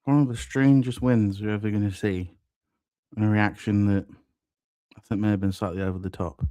One of the strangest wins you're ever going to see, and a reaction that I think may have been slightly over the top.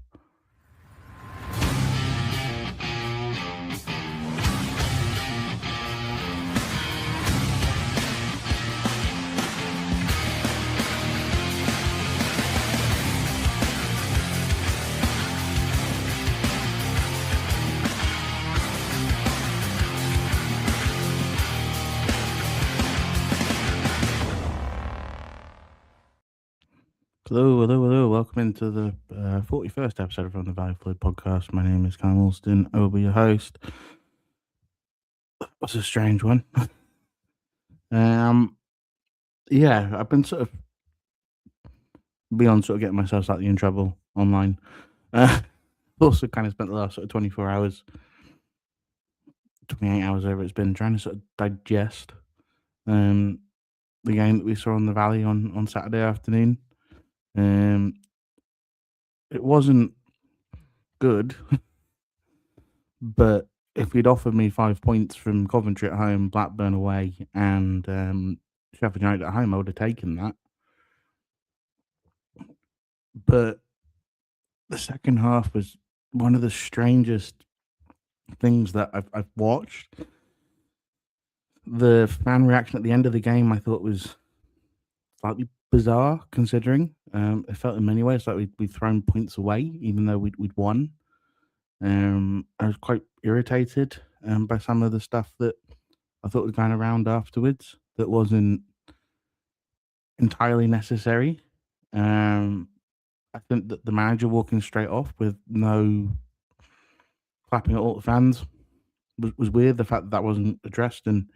Hello, hello, hello. Welcome into the 41st episode from the Value Floyd podcast. My name is Callum. I will be your host. That's a strange one. um, yeah, I've been sort of beyond sort of getting myself slightly in trouble online. Also, kind of spent the last sort of 24 hours, 28 hours over it's been trying to sort of digest um, the game that we saw on the Valley on Saturday afternoon. Um, it wasn't good, but if you'd offered me 5 points from Coventry at home, Blackburn away, and Sheffield United at home, I would have taken that. But the second half was one of the strangest things that I've watched. The fan reaction at the end of the game, I thought was slightly bizarre, considering it felt in many ways like we'd thrown points away, even though we'd won. I was quite irritated by some of the stuff that I thought was going around afterwards that wasn't entirely necessary. Um, I think that the manager walking straight off with no clapping at all the fans was weird. The fact that wasn't addressed in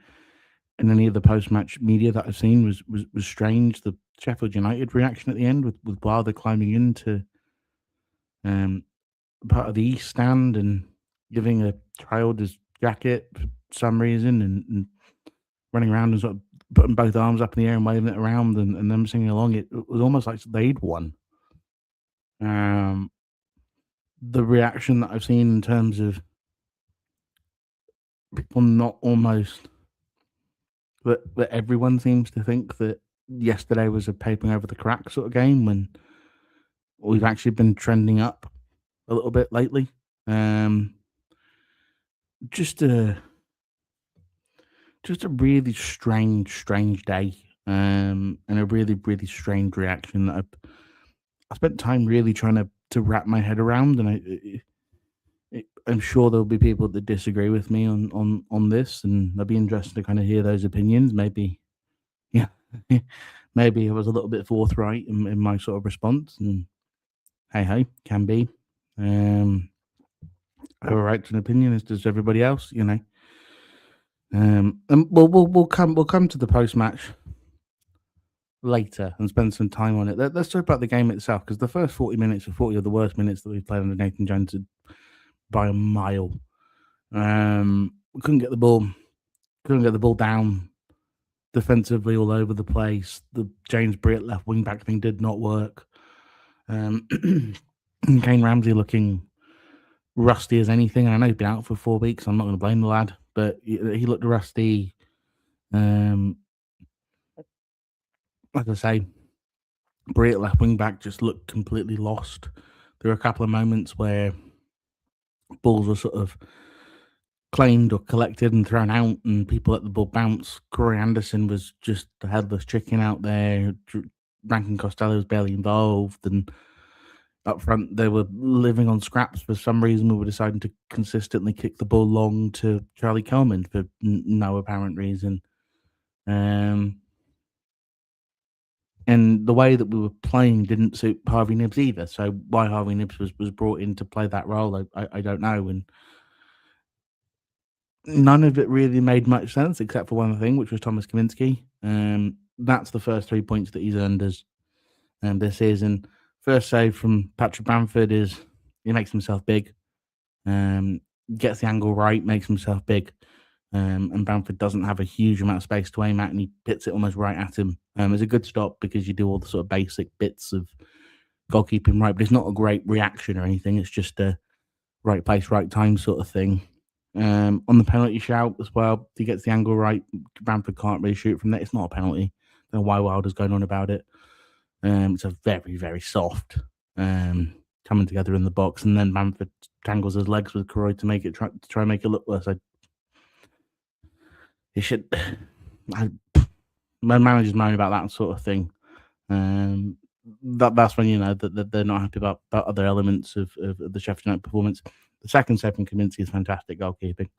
any of the post match media that I've seen was strange. The Sheffield United reaction at the end with Wilder climbing into um, part of the East stand and giving a child his jacket for some reason and running around and sort of putting both arms up in the air and waving it around and them singing along. It was almost like they'd won. The reaction that I've seen in terms of people not almost that everyone seems to think that yesterday was a papering over the crack sort of game when we've actually been trending up a little bit lately. Um, just a just a really strange day, and a really strange reaction that I spent time really trying to wrap my head around, and I'm sure there'll be people that disagree with me on this, and I'd be interested to kind of hear those opinions. Maybe, yeah, maybe I was a little bit forthright in my sort of response, and hey, can be. Um, I have a right to an opinion, as does everybody else, you know. And we'll come to the post match later and spend some time on it. Let's talk about the game itself because the first 40 minutes are 40 of the worst minutes that we've played under Nathan Jones by a mile. We couldn't get the ball down defensively all over the place. The James Britt left wing back thing did not work. Kane Ramsey looking rusty as anything. I know he's been out for 4 weeks. I'm not going to blame the lad, but he looked rusty. Like I say, Britt left wing back just looked completely lost. There were a couple of moments where balls were sort of claimed or collected and thrown out, and people let the ball bounce. Corey Anderson was just the headless chicken out there. Rankin Costello was barely involved, and up front they were living on scraps. For some reason, we were deciding to consistently kick the ball long to Charlie Callum for no apparent reason. And the way that we were playing didn't suit Harvey Nibbs either. So why Harvey Nibbs was brought in to play that role, I don't know. And none of it really made much sense except for one thing, which was Thomas Kaminski. That's the first 3 points that he's earned us this season. First save from Patrick Bamford is he makes himself big, gets the angle right, makes himself big. And Bamford doesn't have a huge amount of space to aim at, and he hits it almost right at him. It's a good stop because you do all the sort of basic bits of goalkeeping right, but it's not a great reaction or anything. It's just a right place, right time sort of thing. On the penalty shout as well, he gets the angle right. Bamford can't really shoot from there. It's not a penalty. I don't know why Wilder's going on about it. It's a very, very soft coming together in the box, and then Bamford tangles his legs with Croy to make it try and make it look worse. He should. My manager's moaning about that sort of thing. That's when you know that they're not happy about other elements of the Sheffield United performance. The second save from Kaminsky is fantastic goalkeeping.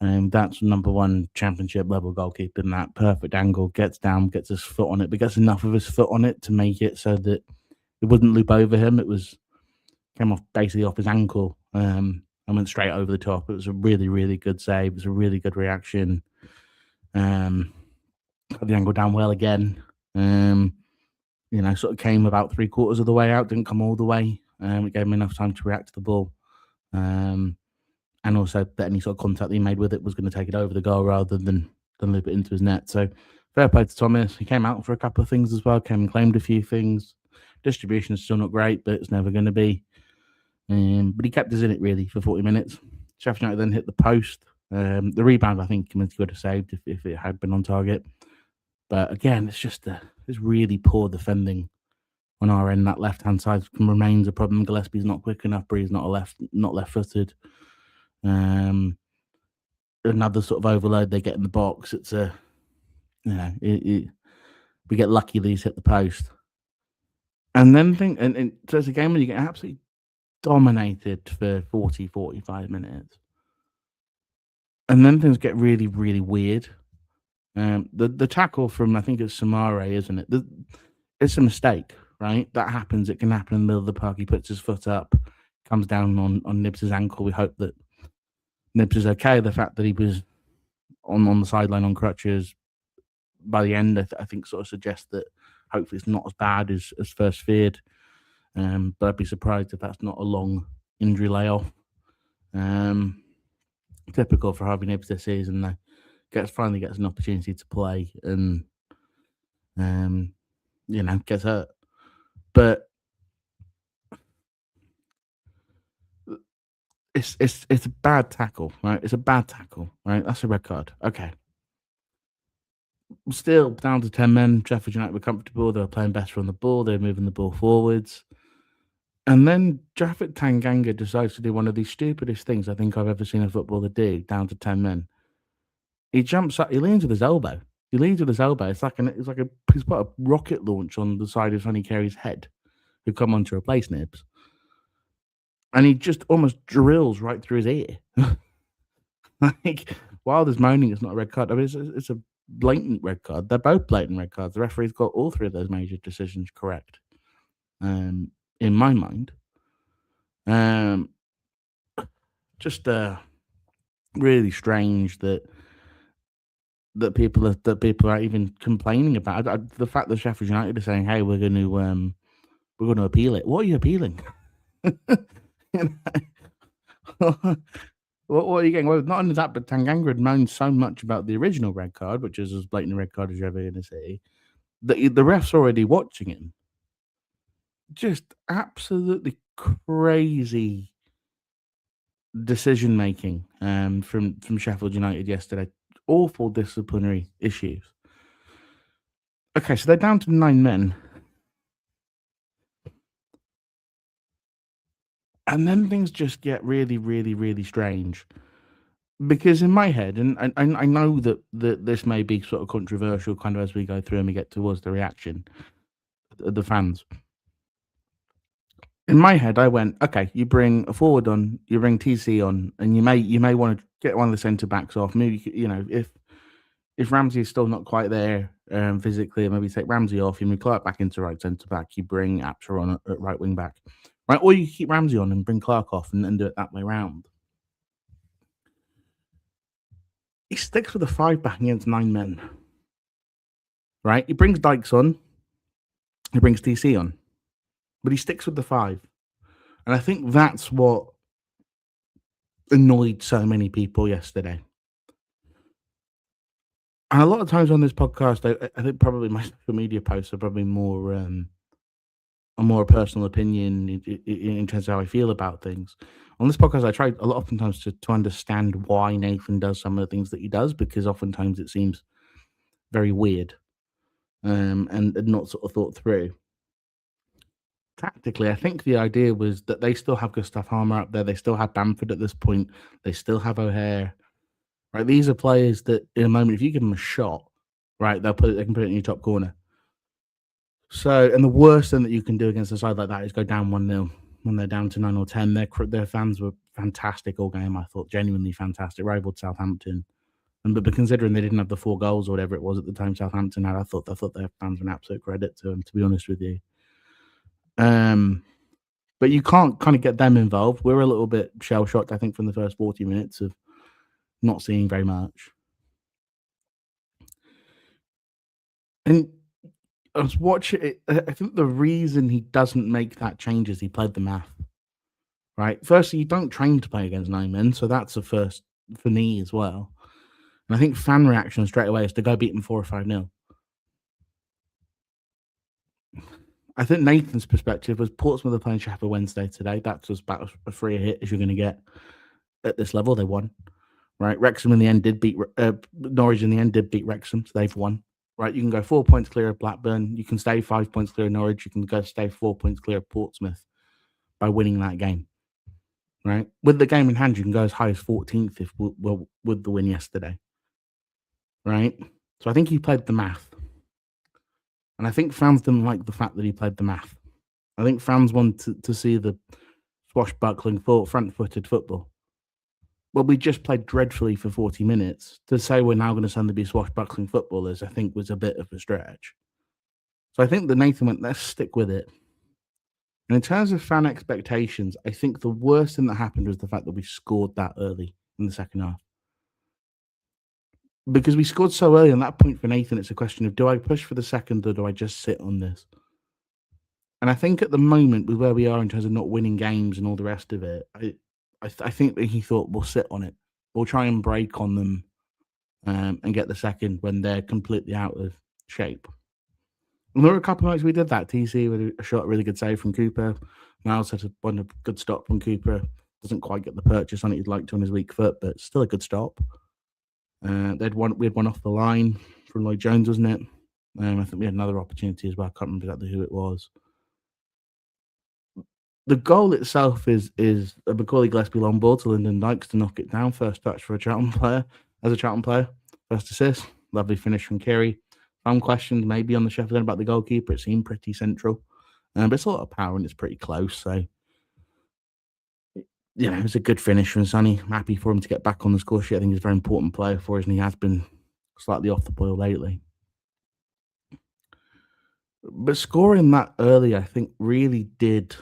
That's number one championship level goalkeeping. That perfect angle, gets down, gets his foot on it, but gets enough of his foot on it to make it so that it wouldn't loop over him. Came off basically off his ankle and went straight over the top. It was a really, really good save. It was a really good reaction. Got the angle down well again. Sort of came about 3/4 of the way out, didn't come all the way. It gave him enough time to react to the ball. And also that any sort of contact that he made with it was going to take it over the goal rather than loop it into his net. So fair play to Thomas. He came out for a couple of things as well, came and claimed a few things. Distribution is still not great, but it's never going to be. But he kept us in it really for 40 minutes. Sheffield United then hit the post. The rebound, I think, Kaminsky would have saved if it had been on target. But again, it's just it's really poor defending on our end. That left-hand side remains a problem. Gillespie's not quick enough. Bree's not left-footed. Another sort of overload they get in the box. It's we get lucky that he's hit the post. And then so it's a game when you get absolutely dominated for 40, 45 minutes. And then things get really, really weird. The tackle from, I think it's Samare, isn't it? It's a mistake, right? That happens. It can happen in the middle of the park. He puts his foot up, comes down on Nibs' ankle. We hope that Nibs is okay. The fact that he was on the sideline on crutches by the end, I think sort of suggests that hopefully it's not as bad as first feared. But I'd be surprised if that's not a long injury layoff. Typical for Harvey Nibs this season, though. Finally gets an opportunity to play and gets hurt. But it's a bad tackle, right? It's a bad tackle, right? That's a red card. Okay. Still down to 10 men. Sheffield United were comfortable. They were playing better on the ball. They were moving the ball forwards. And then Japhet Tanganga decides to do one of the stupidest things I think I've ever seen a footballer do, down to 10 men. He jumps up, he leans with his elbow. It's like he's put a rocket launch on the side of Sonny Carey's head, who come on to replace Nibs. And he just almost drills right through his ear. Like, Wilder's moaning it's not a red card. I mean, it's a blatant red card. They're both blatant red cards. The referee's got all three of those major decisions correct. In my mind. Just really strange that people are even complaining about. The fact that Sheffield United are saying, "Hey, we're going to appeal it." What are you appealing? What are you getting? Well, not only that, but Tanganga had moaned so much about the original red card, which is as blatant a red card as you're ever going to see. The ref's already watching him. Just absolutely crazy decision making from Sheffield United yesterday. Awful disciplinary issues. Okay, so they're down to 9 men. And then things just get really, really, really strange. Because in my head, and I know that this may be sort of controversial kind of as we go through and we get towards the reaction of the fans. In my head, I went, okay, you bring a forward on, you bring TC on, and you may want to get one of the centre backs off. Maybe if Ramsey is still not quite there physically, maybe take Ramsey off. You move Clark back into right centre back. You bring Apsher on at right wing back, right? Or you keep Ramsey on and bring Clark off and do it that way round. He sticks with a 5 back against 9 men, right? He brings Dykes on, he brings TC on. But he sticks with the 5. And I think that's what annoyed so many people yesterday. And a lot of times on this podcast, I think probably my social media posts are probably more a more personal opinion in terms of how I feel about things. On this podcast, I try a lot oftentimes to understand why Nathan does some of the things that he does, because oftentimes it seems very weird, and not sort of thought through. Tactically, I think the idea was that they still have Gustav Harmer up there. They still have Bamford at this point. They still have O'Hare. Right, these are players that, in a moment, if you give them a shot, right, they can put it in your top corner. So, and the worst thing that you can do against a side like that is go down 1-0 when they're down to 9 or 10. Their fans were fantastic all game. I thought genuinely fantastic. Rivaled Southampton, and but considering they didn't have the 4 goals or whatever it was at the time Southampton had, I thought their fans were an absolute credit to them. To be honest with you, um, but you can't kind of get them involved. We're a little bit shell shocked, I think, from the first 40 minutes of not seeing very much. And I was watching it. I think the reason he doesn't make that change is he played the math. Right. Firstly, you don't train to play against 9 men, so that's a first for me as well. And I think fan reaction straight away is to go beat them 4 or 5-0. I think Nathan's perspective was Portsmouth are playing Sheffield Wednesday today. That's about as free a hit as you're going to get at this level. They won. Right. Wrexham in the end did beat Norwich. In the end did beat Wrexham, so they've won. Right. You can go 4 points clear of Blackburn. You can stay 5 points clear of Norwich. You can go stay 4 points clear of Portsmouth by winning that game. Right. With the game in hand, you can go as high as 14th if with the win yesterday. Right. So I think he played the math. And I think fans didn't like the fact that he played the math. I think fans wanted to see the swashbuckling, front-footed football. Well, we just played dreadfully for 40 minutes. To say we're now going to suddenly be swashbuckling footballers, I think was a bit of a stretch. So I think that Nathan went, let's stick with it. And in terms of fan expectations, I think the worst thing that happened was the fact that we scored that early in the second half. Because we scored so early on that point for Nathan, it's a question of, do I push for the second or do I just sit on this? And I think at the moment, with where we are in terms of not winning games and all the rest of it, I think that he thought, we'll sit on it. We'll try and break on them and get the second when they're completely out of shape. And there were a couple of nights we did that. TC with a shot, really good save from Cooper. Miles had a good stop from Cooper. Doesn't quite get the purchase on it he'd like to on his weak foot, but still a good stop. We had one off the line from Lloyd Jones, wasn't it? I think we had another opportunity as well. I can't remember exactly who it was. The goal itself is a Macaulay Gillespie long ball to Lyndon Dykes to knock it down. First touch for a Charlton player. First assist. Lovely finish from Kerry. Some questions maybe on the Sheffield end about the goalkeeper. It seemed pretty central. But it's a lot of power and it's pretty close. So, you know, it was a good finish from Sonny. I'm happy for him to get back on the score sheet. I think he's a very important player for us and he has been slightly off the boil lately. But scoring that early, I think, really did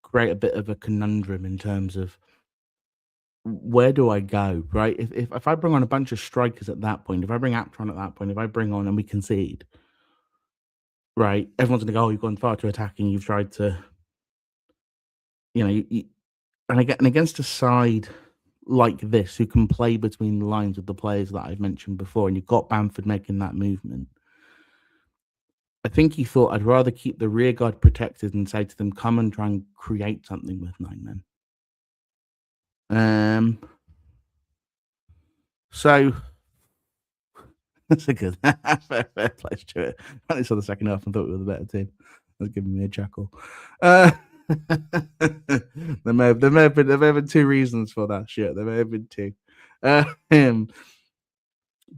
create a bit of a conundrum in terms of where do I go, right? If I bring on a bunch of strikers at that point, if I bring Aptron at that point, if I bring on and we concede, right, everyone's going to go, oh, you've gone far too attacking, you've tried to, you know, and against a side like this who can play between the lines with the players that I've mentioned before, and you've got Bamford making that movement, I think he thought I'd rather keep the rear guard protected and say to them, come and try and create something with 9 men. So that's a good fair play to it. I only saw the second half and thought we were the better team. That's giving me a chuckle. There may have been 2 reasons for that shit. There may have been 2.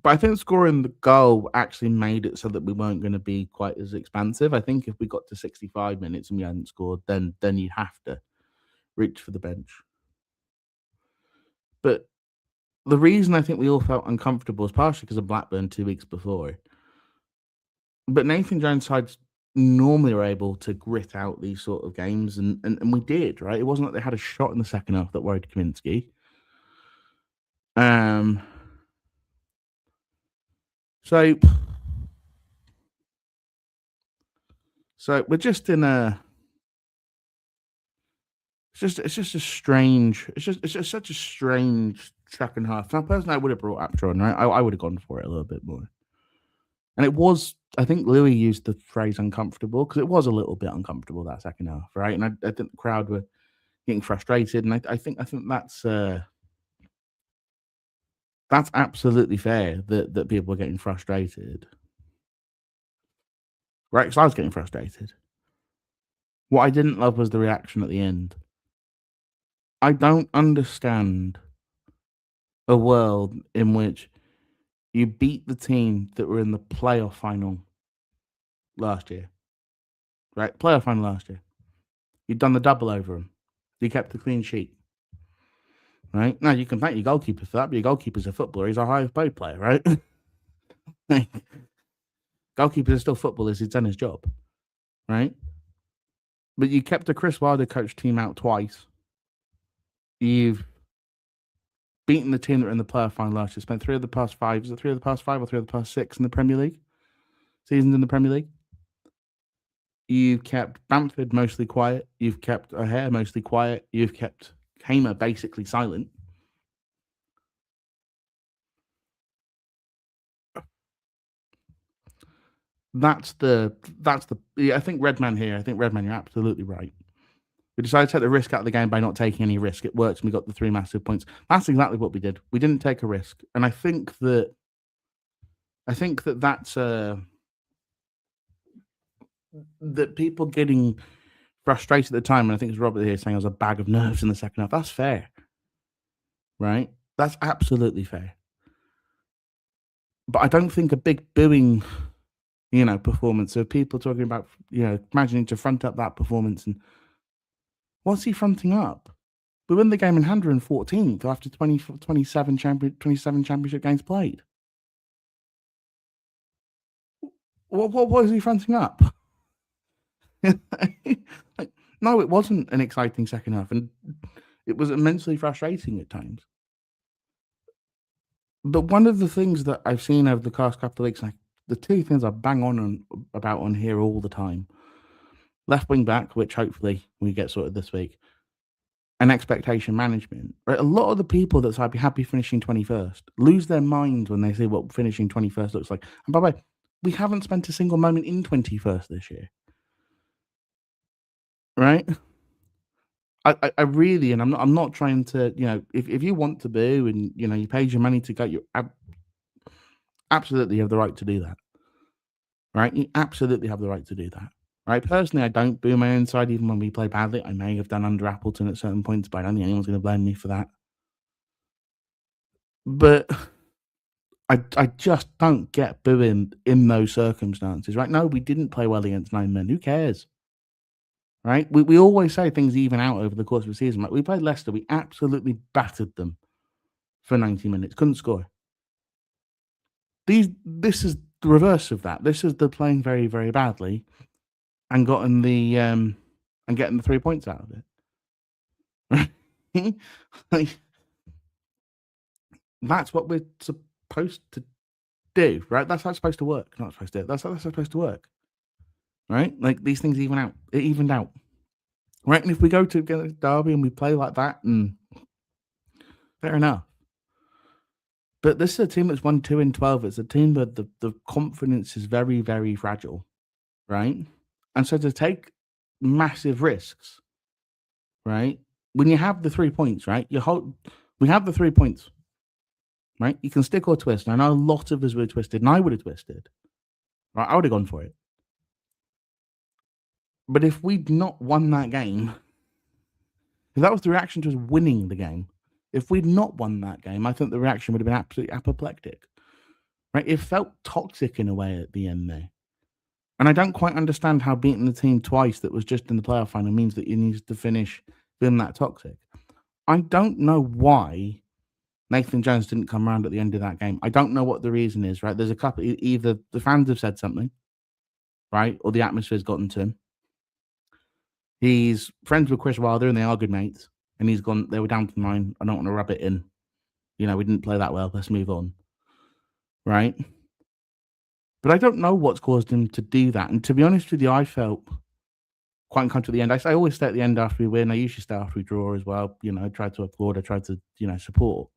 But I think scoring the goal actually made it so that we weren't going to be quite as expansive. I think if we got to 65 minutes and we hadn't scored, then you'd have to reach for the bench. But the reason I think we all felt uncomfortable is partially because of Blackburn 2 weeks before. But Nathan Jones' sides normally are able to grit out these sort of games, and we did, right? It wasn't like they had a shot in the second half that worried Kaminsky. So we're just in a. It's just a strange. It's just such a strange second half. Now, personally, I would have brought Aptron, right? I would have gone for it a little bit more. And it was, I think Louis used the phrase uncomfortable because it was a little bit uncomfortable that second half, right? And I think the crowd were getting frustrated, and I think that's absolutely fair that people are getting frustrated, right? Because I was getting frustrated. What I didn't love was the reaction at the end. I don't understand a world in which you beat the team that were in the playoff final last year, right? Playoff final last year. You've done the double over them. You kept the clean sheet, right? Now you can thank your goalkeeper for that, but your goalkeeper's a footballer. He's a highest paid player, right? Goalkeepers are still footballers. He's done his job, right? But you kept a Chris Wilder coach team out twice. You've beaten the team that were in the playoff final last year. Spent 3 of the past 5. Is it 3 of the past 5 or 3 of the past 6 in the Premier League? Seasons in the Premier League? You've kept Bamford mostly quiet. You've kept O'Hare mostly quiet. You've kept Hamer basically silent. That's the I think Redman here. I think Redman, you're absolutely right. We decided to take the risk out of the game by not taking any risk. It worked, and we got the 3 massive points. That's exactly what we did. We didn't take a risk, and I think that's that people getting frustrated at the time, and I think it's Robert here saying I was a bag of nerves in the second half. That's fair, right? That's absolutely fair. But I don't think a big booing, performance of people talking about, imagining to front up that performance, and what's he fronting up? We win the game in 114th after 27 championship games played. What was he fronting up? Like, no, it wasn't an exciting second half, and it was immensely frustrating at times. But one of the things that I've seen over the past couple of weeks, like the 2 things I bang on about on here all the time: left wing back, which hopefully we get sorted this week, and expectation management. Right, a lot of the people that say I'd be happy finishing 21st lose their minds when they see what finishing 21st looks like. And by the way, we haven't spent a single moment in 21st this year, right? I really, and I'm not trying to, if you want to boo and you paid your money to go, you absolutely have the right to do that, right? You absolutely have the right to do that, right? Personally, I don't boo my own side even when we play badly. I may have done under Appleton at certain points, but I don't think anyone's going to blame me for that. But I just don't get booing in those circumstances, right? No, we didn't play well against 9 men. Who cares? Right? We always say things even out over the course of the season. Like we played Leicester, we absolutely battered them for 90 minutes, couldn't score. This is the reverse of that. This is the playing very, very badly and getting the 3 points out of it. Like, that's what we're supposed to do, right? That's how it's supposed to work. Not supposed to. That's how it's supposed to work, right? Like these things even out. It evened out, right? And if we go to get Derby and we play like that, and fair enough. But this is a team that's won 2 in 12. It's a team that the confidence is very, very fragile, right? And so to take massive risks, right? When you have the 3 points, right? We have the 3 points, right? You can stick or twist. And I know a lot of us would have twisted, and I would have twisted. Right? I would have gone for it. But if we'd not won that game, if that was the reaction to us winning the game, if we'd not won that game, I think the reaction would have been absolutely apoplectic. Right? It felt toxic in a way at the end there. And I don't quite understand how beating the team twice that was just in the playoff final means that you need to finish being that toxic. I don't know why Nathan Jones didn't come around at the end of that game. I don't know what the reason is, right? There's a couple, either the fans have said something, right? Or the atmosphere's gotten to him. He's friends with Chris Wilder and they are good mates. And he's gone, they were down to 9. I don't want to rub it in. We didn't play that well. Let's move on. Right? But I don't know what's caused him to do that. And to be honest with you, I felt quite uncomfortable at the end. I always stay at the end after we win. I usually stay after we draw as well. I try to applaud. I try to, support.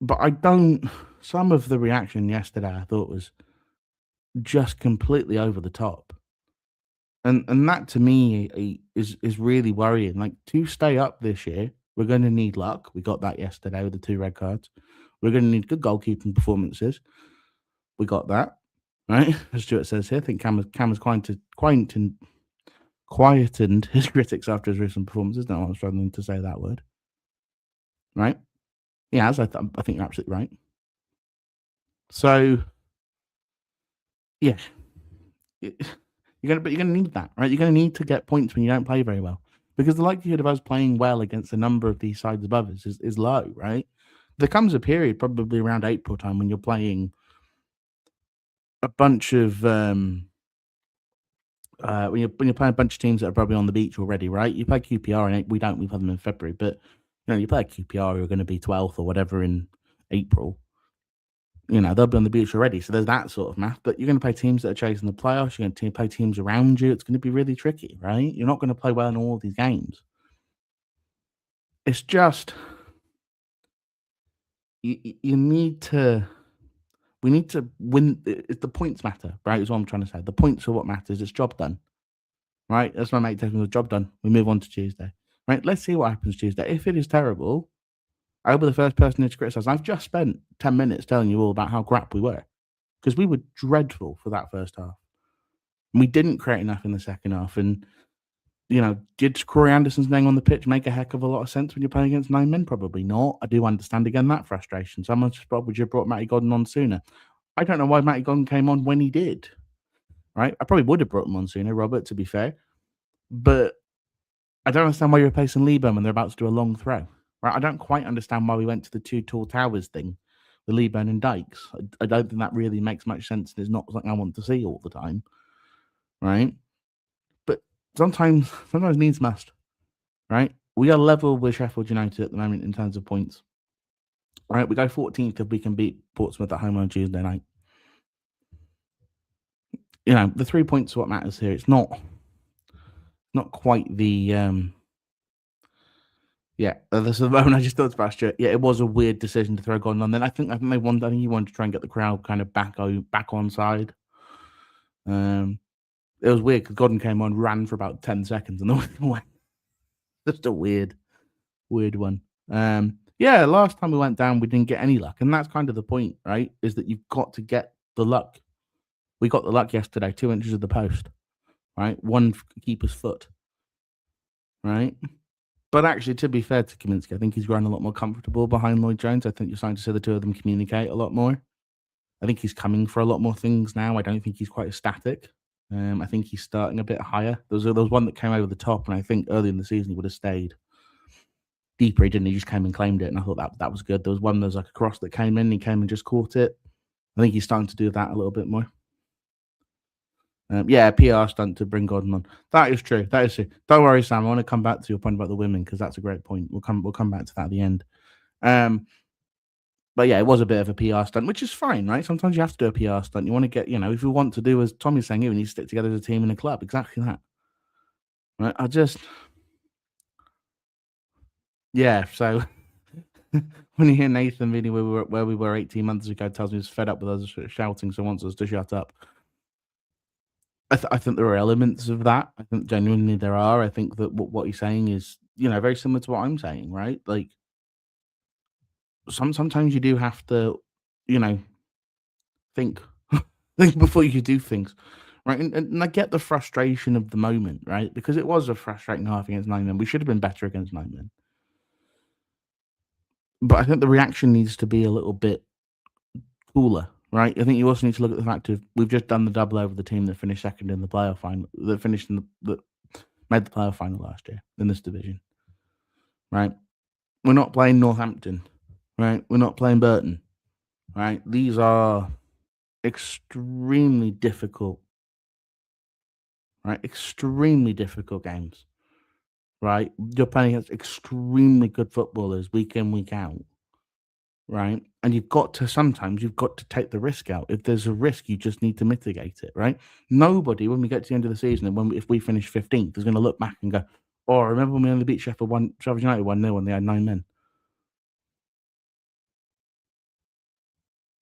But some of the reaction yesterday I thought was just completely over the top. And that to me is really worrying. Like to stay up this year, we're going to need luck. We got that yesterday with the two red cards. We're going to need good goalkeeping performances. We got that right, as Stuart says here. I think Cam has quietened his critics after his recent performances. No, I'm struggling to say that word. Right? He has. I think you're absolutely right. So yeah, you're gonna need that, right? You're gonna need to get points when you don't play very well, because the likelihood of us playing well against a number of these sides above us is low, right? There comes a period, probably around April time, when you're playing a bunch of when you're playing a bunch of teams that are probably on the beach already, right? You play QPR and we don't. We play them in February, but you play QPR who are going to be 12th or whatever in April. They'll be on the beach already. So there's that sort of math. But you're going to play teams that are chasing the playoffs. You're going to play teams around you. It's going to be really tricky, right? You're not going to play well in all these games. It's just you need to. We need to win. The points matter, right? Is what I'm trying to say. The points are what matters. It's job done, right? That's my mate taking the job done. We move on to Tuesday, right? Let's see what happens Tuesday. If it is terrible, I'll be the first person to criticize. I've just spent 10 minutes telling you all about how crap we were, because we were dreadful for that first half. We didn't create enough in the second half. And, did Corey Anderson's name on the pitch make a heck of a lot of sense when you're playing against 9 men? Probably not. I do understand, again, that frustration. Someone just probably would you have brought Matty Godden on sooner? I don't know why Matty Godden came on when he did, right? I probably would have brought him on sooner, Robert, to be fair. But I don't understand why you're replacing Lieberman when they're about to do a long throw, right? I don't quite understand why we went to the two tall towers thing with Lieberman and Dykes. I don't think that really makes much sense. And it's not something I want to see all the time, right? But sometimes needs must, right? We are level with Sheffield United at the moment in terms of points, right? We go 14th if we can beat Portsmouth at home on Tuesday night. The 3 points are what matters here. It's not quite the this is the moment I just thought about Stuart. Yeah, it was a weird decision to throw Gordon on. Then I think he wanted to try and get the crowd kind of back on side. It was weird because Gordon came on, ran for about 10 seconds, and then went. Just a weird one. Last time we went down, we didn't get any luck, and that's kind of the point, right? Is that you've got to get the luck. We got the luck yesterday, 2 inches of the post, right? One keeper's foot, right? But actually, to be fair to Kaminsky, I think he's grown a lot more comfortable behind Lloyd Jones. I think you're starting to see the two of them communicate a lot more. I think he's coming for a lot more things now. I don't think he's quite as static. I think he's starting a bit higher. There was one that came over the top, and I think early in the season he would have stayed deeper. He didn't. He just came and claimed it, and I thought that was good. There was like a cross that came in. He came and just caught it. I think he's starting to do that a little bit more. PR stunt to bring Gordon on. That is true. Don't worry, Sam. I want to come back to your point about the women, because that's a great point. We'll come back to that at the end. But yeah, it was a bit of a PR stunt, which is fine, right? Sometimes you have to do a PR stunt. You want to get, if you want to do, as Tommy's saying here, we need to stick together as a team in a club. Exactly that. Right? So when you hear Nathan really where we were 18 months ago, tells me he's fed up with us shouting, so wants us to shut up. I think there are elements of that. I think genuinely there are. I think that what he's saying is, very similar to what I'm saying, right? Like, sometimes you do have to, think before you do things, right? And I get the frustration of the moment, right? Because it was a frustrating half against 9 men. We should have been better against 9 men. But I think the reaction needs to be a little bit cooler, right? I think you also need to look at the fact of we've just done the double over the team that finished second in the playoff final, that made the playoff final last year in this division, right? We're not playing Northampton, right? We're not playing Burton, right? These are extremely difficult, right? Extremely difficult games, right? You're playing against extremely good footballers week in, week out, right? And you've got to take the risk out. If there's a risk, you just need to mitigate it, right? Nobody, when we get to the end of the season, and if we finish 15th, is going to look back and go, "Oh, remember when we only beat Sheffield United 1-0 when they had 9 men?"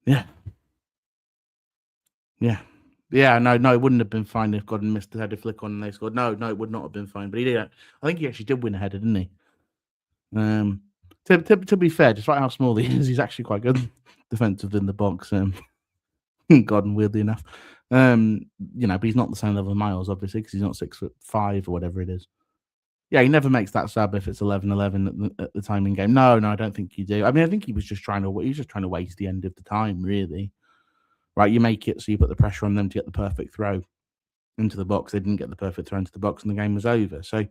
Yeah. Yeah, no, it wouldn't have been fine if Godden missed the header flick on and they scored. No, it would not have been fine. But he did. I think he actually did win a header, didn't he? Um, to be fair, despite how small he is, he's actually quite good defensive in the box. Godden, weirdly enough, but he's not the same level of Miles, obviously, because he's not 6'5" or whatever it is. Yeah, he never makes that sub if it's 11-11 at the time in game. No, I don't think you do. I mean, I think he was just trying to waste the end of the time, really. Right, you make it so you put the pressure on them to get the perfect throw into the box. They didn't get the perfect throw into the box, and the game was over. So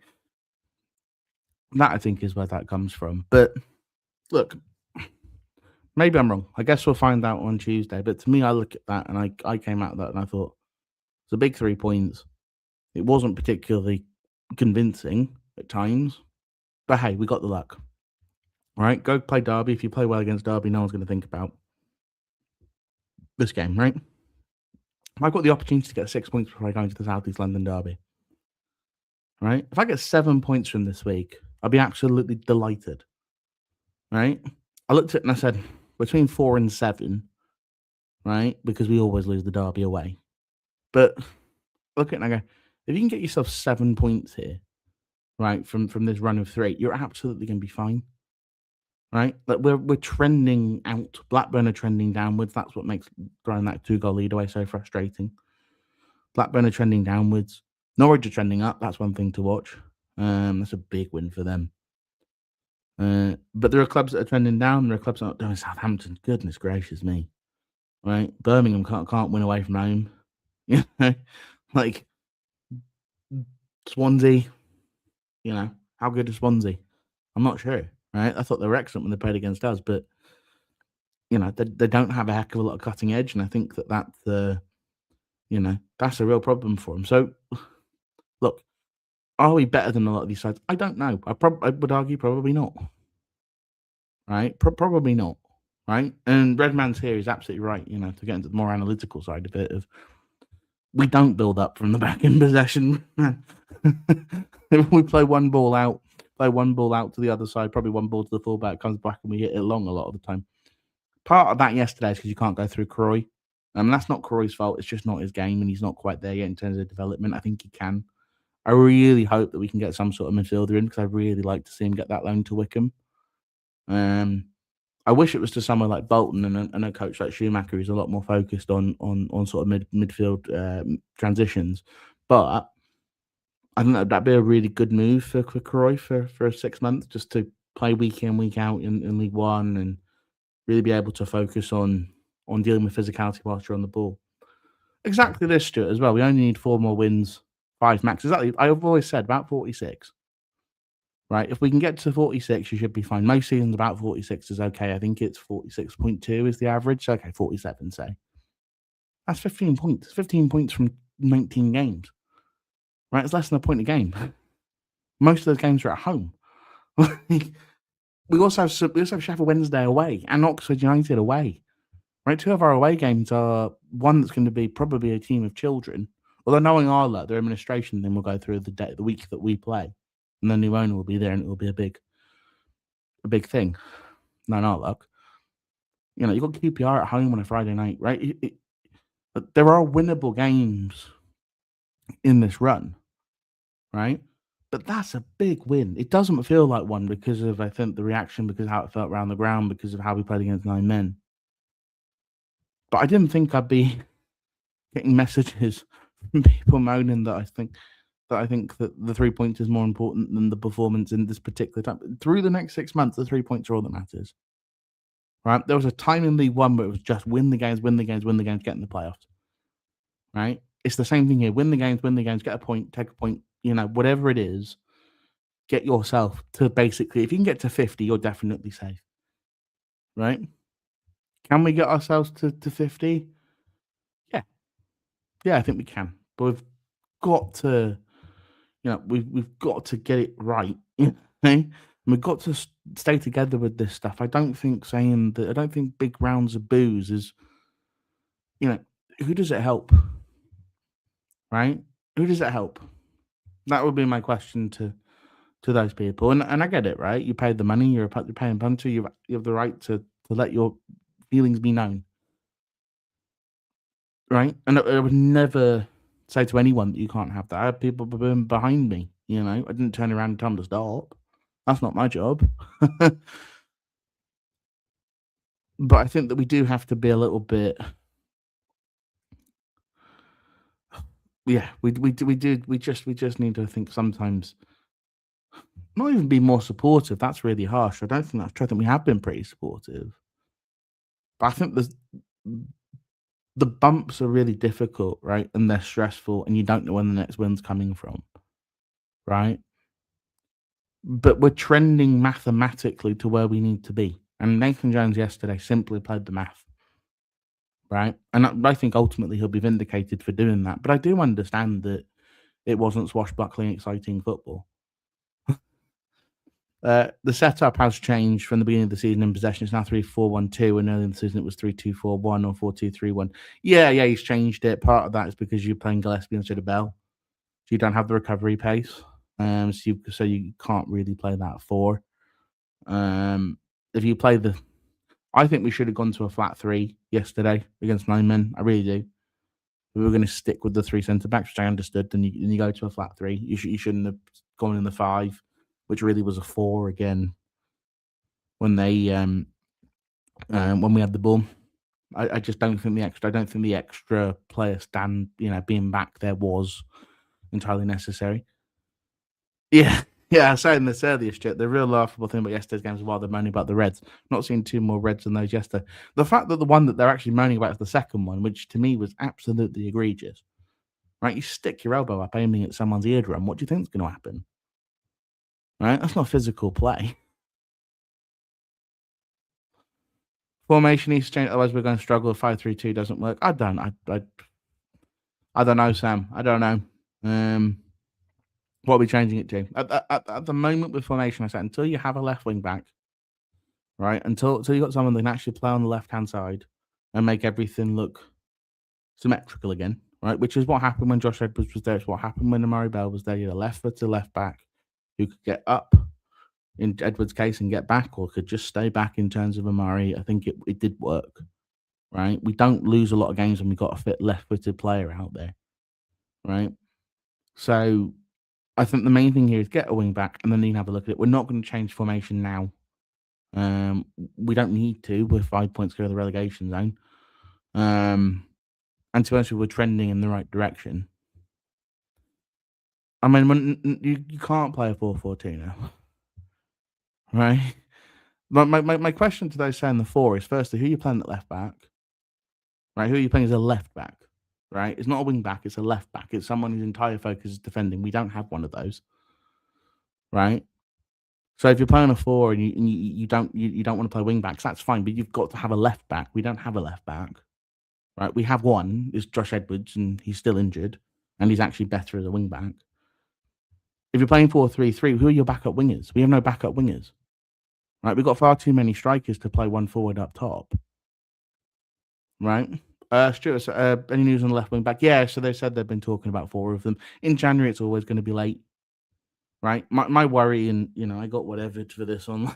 that, I think, is where that comes from. But look, maybe I'm wrong. I guess we'll find out on Tuesday. But to me, I look at that and I came out of that and I thought it's a big 3 points. It wasn't particularly convincing at times, but hey, we got the luck. All right, go play Derby. If you play well against Derby, no one's going to think about this game, right? I've got the opportunity to get 6 points before I go into the South East London Derby. Right? If I get 7 points from this week, I'll be absolutely delighted. Right? I looked at it and I said, between 4 and 7, right? Because we always lose the Derby away. But look at it and I go, if you can get yourself 7 points here, right, from this run of 3, you're absolutely going to be fine. Right? Like we're trending out. Blackburn are trending downwards. That's what makes throwing that 2-goal lead away so frustrating. Blackburn are trending downwards. Norwich are trending up. That's one thing to watch. That's a big win for them. But there are clubs that are trending down. There are clubs that are not doing. Southampton, goodness gracious me, right? Birmingham can't win away from home. You know, like Swansea. You know, how good is Swansea? I'm not sure. Right? I thought they were excellent when they played against us, but they don't have a heck of a lot of cutting edge, and I think that's a real problem for them. So, look, are we better than a lot of these sides? I don't know. I would argue probably not. Right? Probably not. Right? And Redman's here is absolutely right. To get into the more analytical side of it, we don't build up from the back in possession. If we play one ball out to the other side, probably one ball to the fullback, comes back and we hit it long a lot of the time. Part of that yesterday is because you can't go through Croy. That's not Croy's fault. It's just not his game, and he's not quite there yet in terms of development. I think he can. I really hope that we can get some sort of midfielder in because I'd really like to see him get that loan to Wickham. I wish it was to someone like Bolton and a coach like Schumacher who's a lot more focused on sort of midfield transitions. But I think that'd be a really good move for Croy for 6 months, just to play week in, week out in League One and really be able to focus on dealing with physicality whilst you're on the ball. Exactly this, Stuart, as well. We only need 4 more wins, 5 max. Exactly. I've always said about 46. Right? If we can get to 46, you should be fine. Most seasons about 46 is okay. I think it's 46.2 is the average. Okay, 47, say. That's 15 points. 15 points from 19 games. Right? It's less than a point a game. Most of those games are at home. we also have Sheffield Wednesday away and Oxford United away. Right? 2 of our away games are one that's going to be probably a team of children. Although knowing our luck, their administration then will go through the week that we play. And the new owner will be there and it will be a big thing. No, not luck. You've got QPR at home on a Friday night, right? There are winnable games in this run, right? But that's a big win. It doesn't feel like one because of, I think, the reaction, because of how it felt around the ground, because of how we played against 9 men. But I didn't think I'd be getting messages from people moaning that I think that the 3 points is more important than the performance in this particular time. Through the next 6 months, the 3 points are all that matters. Right? There was a time in League One where it was just win the games, get in the playoffs. Right? It's the same thing here. Win the games, get a point, take a point, whatever it is, get yourself to basically, if you can get to 50, you're definitely safe. Right? Can we get ourselves to 50? Yeah. Yeah, I think we can. But we've got to, we've got to get it right. And we've got to stay together with this stuff. I don't think big rounds of booze is, who does it help? Right? Who does it help? That would be my question to those people. And I get it, right? You paid the money, you're paying punter, you have the right to let your feelings be known. right? And I would never say to anyone that you can't have that. I had people behind me, you know. I didn't turn around and tell them to stop. That's not my job. But I think that we do have to be a little bit, yeah, we just need to think sometimes, not even be more supportive. That's really harsh. I don't think that's true. I think we have been pretty supportive. But I think the bumps are really difficult, right? And they're stressful, and you don't know when the next win's coming from, right? But we're trending mathematically to where we need to be. And Nathan Jones yesterday simply played the math, right? And I think ultimately he'll be vindicated for doing that. But I do understand that it wasn't swashbuckling, exciting football. The setup has changed from the beginning of the season in possession. It's now 3-4-1-2, and earlier in the season it was 3-2-4-1 or 4-2-3-1. Yeah, he's changed it. Part of that is because you're playing Gillespie instead of Bell, so you don't have the recovery pace. So you can't really play that four. If you play I think we should have gone to a flat three yesterday against 9 men. I really do. If we were going to stick with the three centre backs, which I understood, then you go to a flat three. You shouldn't have gone in the five, which really was a four again when they when we had the ball. I just don't think the extra. I don't think the extra player stand, being back there was entirely necessary. Yeah, yeah. I was saying this earlier, Stuart. The real laughable thing about yesterday's games is while they're moaning about the Reds, not seeing two more Reds than those yesterday. The fact that the one that they're actually moaning about is the second one, which to me was absolutely egregious. Right, you stick your elbow up aiming at someone's eardrum. What do you think is going to happen? Right, that's not physical play. Formation needs to change, otherwise we're going to struggle. 5-3-2 doesn't work. I don't know, Sam. I don't know. What are we changing it to? At the moment with formation, I said until you have a left wing back, right? Until you got someone that can actually play on the left hand side and make everything look symmetrical again, right? Which is what happened when Josh Edwards was there. It's what happened when Amari Bell was there. You had a left foot to left back who could get up in Edwards' case and get back, or could just stay back in terms of Amari. I think it did work, right? We don't lose a lot of games when we've got a fit left footed player out there, right? So I think the main thing here is get a wing back and then you can have a look at it. We're not going to change formation now. We don't need to. We're 5 points clear of the relegation zone. And to be honest, we're trending in the right direction. I mean, you can't play a 4-4-2 now, right? My question to those saying the four is firstly, who are you playing at left back? Right? Who are you playing as a left back? Right? It's not a wing back, it's a left back. It's someone whose entire focus is defending. We don't have one of those. Right? So if you're playing a four and you don't want to play wing backs, that's fine. But you've got to have a left back. We don't have a left back, right? We have one. Is Josh Edwards, and he's still injured, and he's actually better as a wing back. If you're playing 4-3-3, who are your backup wingers? We have no backup wingers, right? We've got far too many strikers to play one forward up top, right? Stuart, any news on the left wing back? Yeah, so they said they've been talking about four of them. In January, it's always going to be late, right? My worry, and I got whatever for this on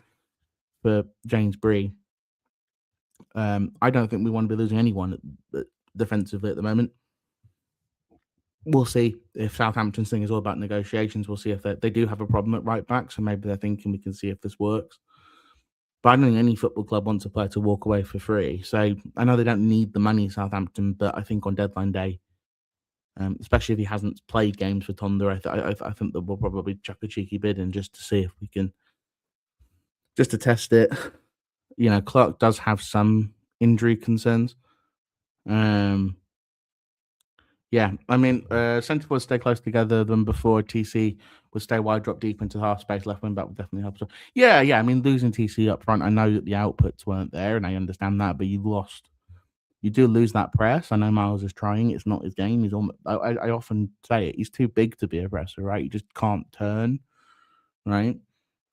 for James Bree. I don't think we want to be losing anyone defensively at the moment. We'll see if Southampton's thing is all about negotiations. We'll see if they do have a problem at right back, so maybe they're thinking we can see if this works. But I don't think any football club wants a player to walk away for free. So I know they don't need the money, Southampton, but I think on deadline day, especially if he hasn't played games for Tonda, I think that we'll probably chuck a cheeky bid in just to see if we can, just to test it. Clark does have some injury concerns. Yeah, I mean, centre forwards stay close together than before. TC would stay wide, drop deep into half space. Left wing back would definitely help. So, yeah. I mean, losing TC up front, I know that the outputs weren't there, and I understand that, but you lost. You do lose that press. I know Miles is trying. It's not his game. He's almost. I often say it. He's too big to be a presser, right? You just can't turn, right?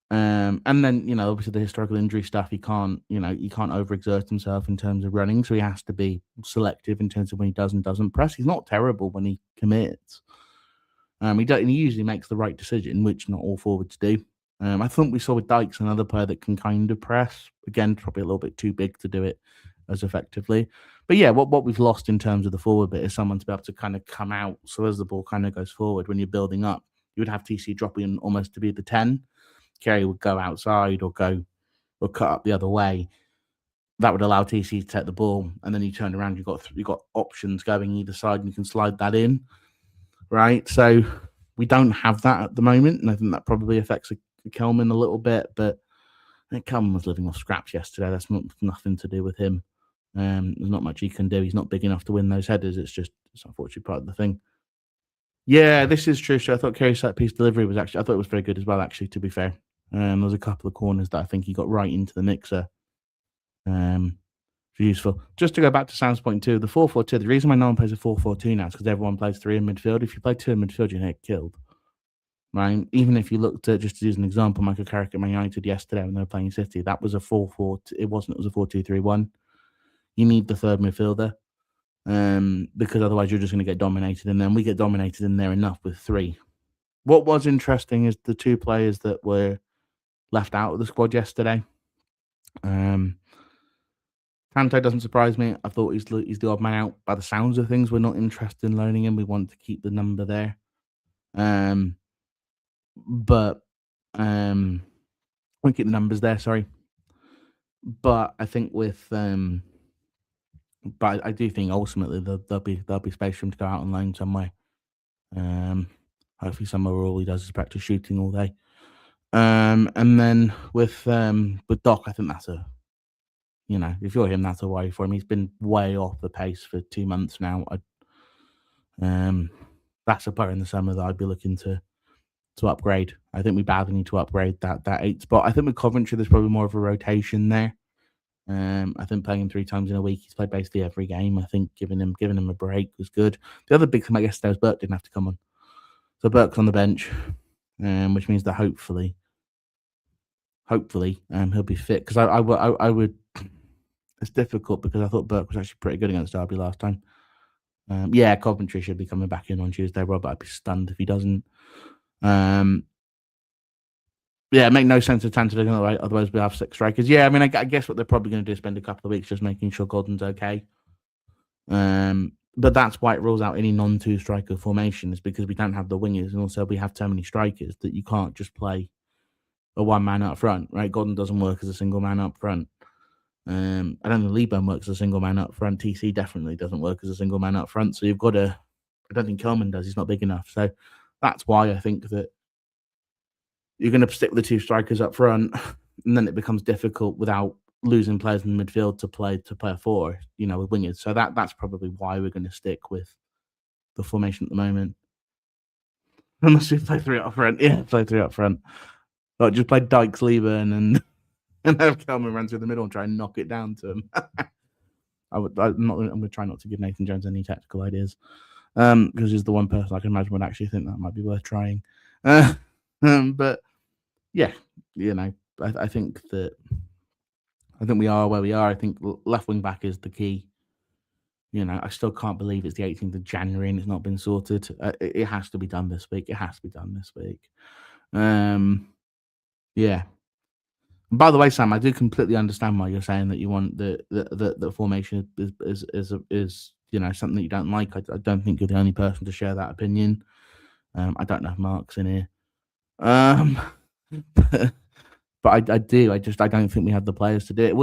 And then obviously the historical injury stuff. He can't overexert himself in terms of running, so he has to be selective in terms of when he does and doesn't press. He's not terrible when he commits. He usually makes the right decision, which not all forwards do. I think we saw with Dykes another player that can kind of press. Again, probably a little bit too big to do it as effectively. But yeah, what we've lost in terms of the forward bit is someone to be able to kind of come out. So as the ball kind of goes forward, when you're building up, you would have TC dropping almost to be the 10. Kerry would go outside or cut up the other way. That would allow TC to take the ball, and then you turn around, you've got options going either side, and you can slide that in, right? So we don't have that at the moment, and I think that probably affects Kelman a little bit. But I think Kelman was living off scraps yesterday. That's nothing to do with him. There's not much he can do. He's not big enough to win those headers. It's unfortunately part of the thing. Yeah, this is true. So I thought Kerry's set piece delivery was I thought it was very good as well. Actually, to be fair, there was a couple of corners that I think he got right into the mixer. Useful. Just to go back to Sam's point too, the 4-4-2. The reason why no one plays a 4-4-2 now is because everyone plays 3 in midfield. If you play 2 in midfield, you get killed. Right? Even if you looked at, just to use an example, Michael Carrick at Man United yesterday when they were playing City, that was a 4-4. It wasn't. It was a 4-2-3-1. You need the third midfielder, because otherwise you're just going to get dominated, and then we get dominated in there enough with 3. What was interesting is the 2 players that were left out of the squad yesterday. Kanté doesn't surprise me. I thought he's the odd man out. By the sounds of things, we're not interested in loaning him. We want to keep the number there. But we keep the numbers there. Sorry, but I think but I do think ultimately there'll be space for him to go out on loan somewhere. Hopefully somewhere where all he does is practice shooting all day. And then with Doc, I think that's if you're him, that's a worry for him. He's been way off the pace for 2 months now. That's a player in the summer that I'd be looking to upgrade. I think we badly need to upgrade that 8 spot. I think with Coventry, there's probably more of a rotation there. I think playing him 3 times in a week, he's played basically every game. I think giving him a break was good. The other big thing about yesterday was Burke didn't have to come on. So Burke's on the bench, which means that hopefully he'll be fit. Because I would. It's difficult because I thought Burke was actually pretty good against Derby last time. Coventry should be coming back in on Tuesday, Rob. I'd be stunned if he doesn't. It make no sense if Tanter doesn't right. Otherwise, we have 6 strikers. Yeah, I mean, I guess what they're probably going to do is spend a couple of weeks just making sure Gordon's okay. But that's why it rules out any non-2 striker formation, is because we don't have the wingers, and also we have so many strikers that you can't just play a one man up front, right? Gordon doesn't work as a single man up front. I don't think Leeburn works as a single man up front. TC definitely doesn't work as a single man up front. So you've got to. I don't think Kelman does. He's not big enough. So that's why I think that you're going to stick with the 2 strikers up front, and then it becomes difficult without losing players in the midfield to play a 4, with wingers. So that's probably why we're going to stick with the formation at the moment. Unless we play 3 up front. Yeah, play 3 up front. But just play Dykes, Leeburn, and have Kelman run through the middle and try and knock it down to him. I'm going to try not to give Nathan Jones any tactical ideas, because he's the one person I can imagine would actually think that might be worth trying. But yeah, I think we are where we are. I think left wing back is the key. I still can't believe it's the 18th of January and it's not been sorted. It has to be done this week. Yeah. By the way, Sam, I do completely understand why you're saying that you want the formation is something that you don't like. I don't think you're the only person to share that opinion. I don't know if Mark's in here, but I do. I don't think we have the players to do it.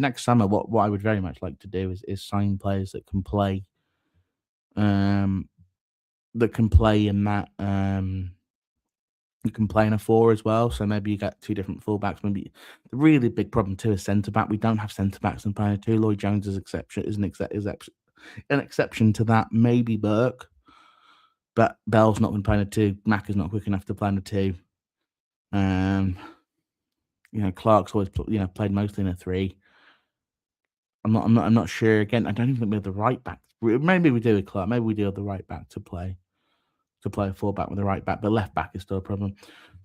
Next summer. What I would very much like to do is sign players that can play, in that. You can play in a 4 as well, so maybe you get 2 different fullbacks. Maybe the really big problem too is centre back. We don't have centre backs in playing a 2. Lloyd Jones is an exception to that. Maybe Burke, but Bell's not been playing a 2. Mack is not quick enough to play in a 2. Clark's always played mostly in a 3. I'm not sure. Again, I don't even think we have the right back. Maybe we do with Clark. Maybe we do have the right back to play a 4-back with a right back, but left back is still a problem.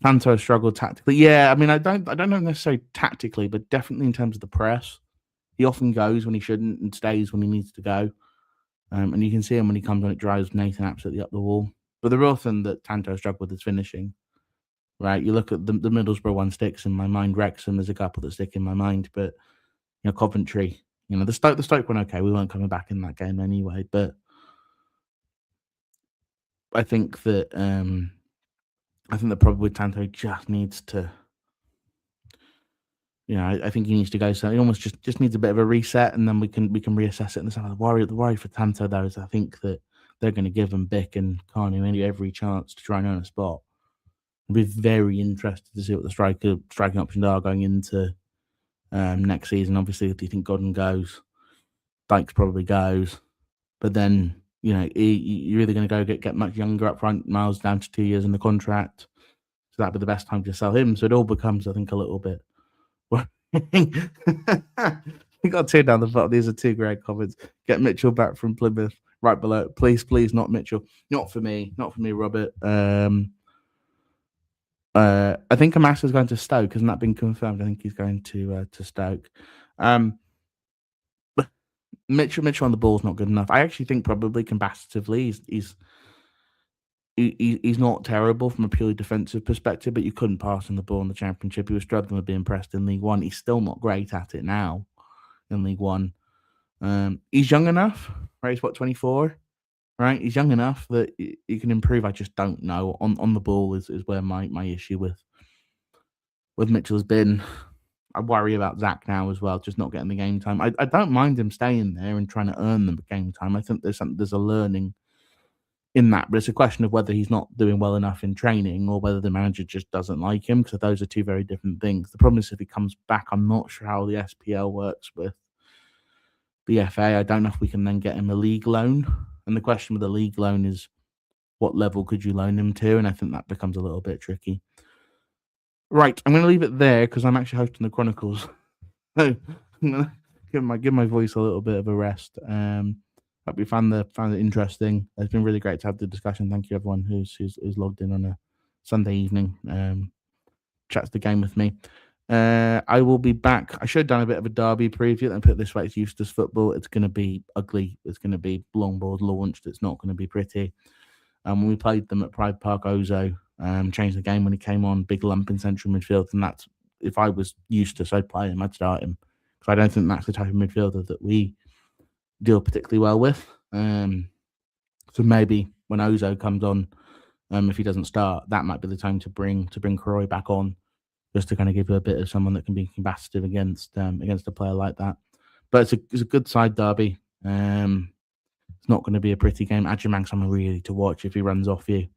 Santo struggled tactically. Yeah, I mean, I don't know necessarily tactically, but definitely in terms of the press. He often goes when he shouldn't and stays when he needs to go. And you can see him when he comes on, it drives Nathan absolutely up the wall. But the real thing that Tanto struggled with is finishing. Right? You look at the Middlesbrough one sticks in my mind. Wrexham, there's a couple that stick in my mind, but Coventry, You know, the Stoke one, okay, we weren't coming back in that game anyway, but I think that probably Tanto just needs to, I think he needs to go. So he almost just needs a bit of a reset, and then we can reassess it in the summer. The worry for Tanto though is I think that they're going to give him Bick and Carney every chance to try and earn a spot. I'd be very interested to see what the striking options are going into next season. Obviously, if you think Godden goes, Dykes probably goes, but then you're either going to go get much younger up front. Miles down to 2 years in the contract, so that'd be the best time to sell him. So it all becomes, I think, a little bit. We got two down the bottom. These are two great comments. Get Mitchell back from Plymouth. Right below, please, not Mitchell. Not for me, Robert. I think Amasa's going to Stoke. Hasn't that been confirmed? I think he's going to Stoke. Mitchell on the ball is not good enough. I actually think probably combatively he's not terrible from a purely defensive perspective, but you couldn't pass him the ball in the Championship. He was struggling with being pressed in League One. He's still not great at it now in League One. He's young enough, right? He's 24, right? He's young enough that he can improve. I just don't know. On the ball is where my issue with Mitchell has been. I worry about Zach now as well, just not getting the game time. I don't mind him staying there and trying to earn them game time. I think there's a learning in that, but it's a question of whether he's not doing well enough in training or whether the manager just doesn't like him, because those are two very different things. The problem is if he comes back, I'm not sure how the SPL works with the FA. I don't know if we can then get him a league loan. And the question with the league loan is what level could you loan him to? And I think that becomes a little bit tricky. Right, I'm going to leave it there because I'm actually hosting the Chronicles. So I'm going to give my voice a little bit of a rest. Hope you found it interesting. It's been really great to have the discussion. Thank you everyone who's logged in on a Sunday evening. Chats the game with me. I will be back. I should have done a bit of a derby preview and put it this way: it's Eustace football. It's going to be ugly. It's going to be long balls launched. It's not going to be pretty. When we played them at Pride Park, Ozo changed the game when he came on. Big lump in central midfield, and that's, if I was Eustace, I'd play him. I'd start him because I don't think that's the type of midfielder that we deal particularly well with. So maybe when Ozo comes on, if he doesn't start, that might be the time to bring Croy back on, just to kind of give you a bit of someone that can be combative against a player like that. But it's a good side derby. It's not going to be a pretty game. Adjumang's someone really to watch. If he runs off you,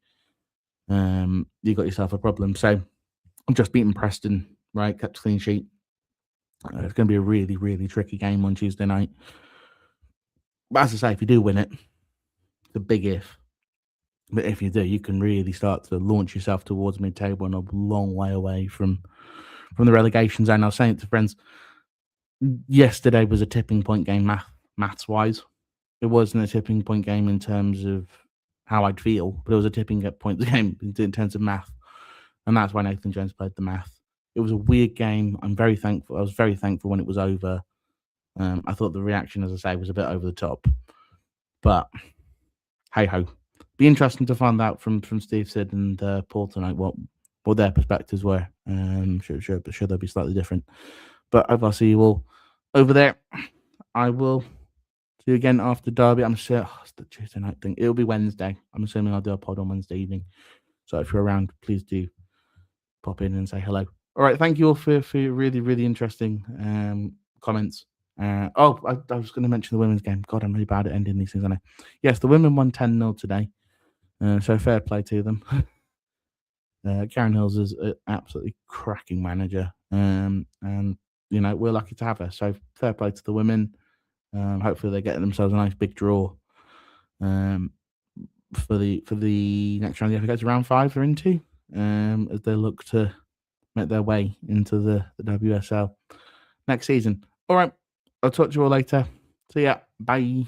you got yourself a problem. So I'm just beating Preston, right? Kept clean sheet. It's going to be a really, really tricky game on Tuesday night. But as I say, if you do win it, it's a big if. But if you do, you can really start to launch yourself towards mid-table and a long way away from the relegation zone. I was saying to friends, yesterday was a tipping point game maths-wise. It wasn't a tipping point game in terms of how I'd feel, but it was a tipping point game in terms of math. And that's why Nathan Jones played the math. It was a weird game. I'm very thankful. I was very thankful when it was over. I thought the reaction, as I say, was a bit over the top. But hey-ho. Be interesting to find out from Steve Sid and Paul tonight what their perspectives were. Sure they'll be slightly different. But I'll see you all over there. I will see you again after Derby. I'm sure it's the Tuesday night thing. It'll be Wednesday. I'm assuming I'll do a pod on Wednesday evening. So if you're around, please do pop in and say hello. All right. Thank you all for really, really interesting comments. I was going to mention the women's game. God, I'm really bad at ending these things, aren't I? Yes, the women won 10-0 today. So fair play to them. Karen Hills is an absolutely cracking manager. And, we're lucky to have her. So fair play to the women. Hopefully they're getting themselves a nice big draw for the next round. They go to round 5 they're into as they look to make their way into the WSL next season. All right. I'll talk to you all later. See ya. Bye.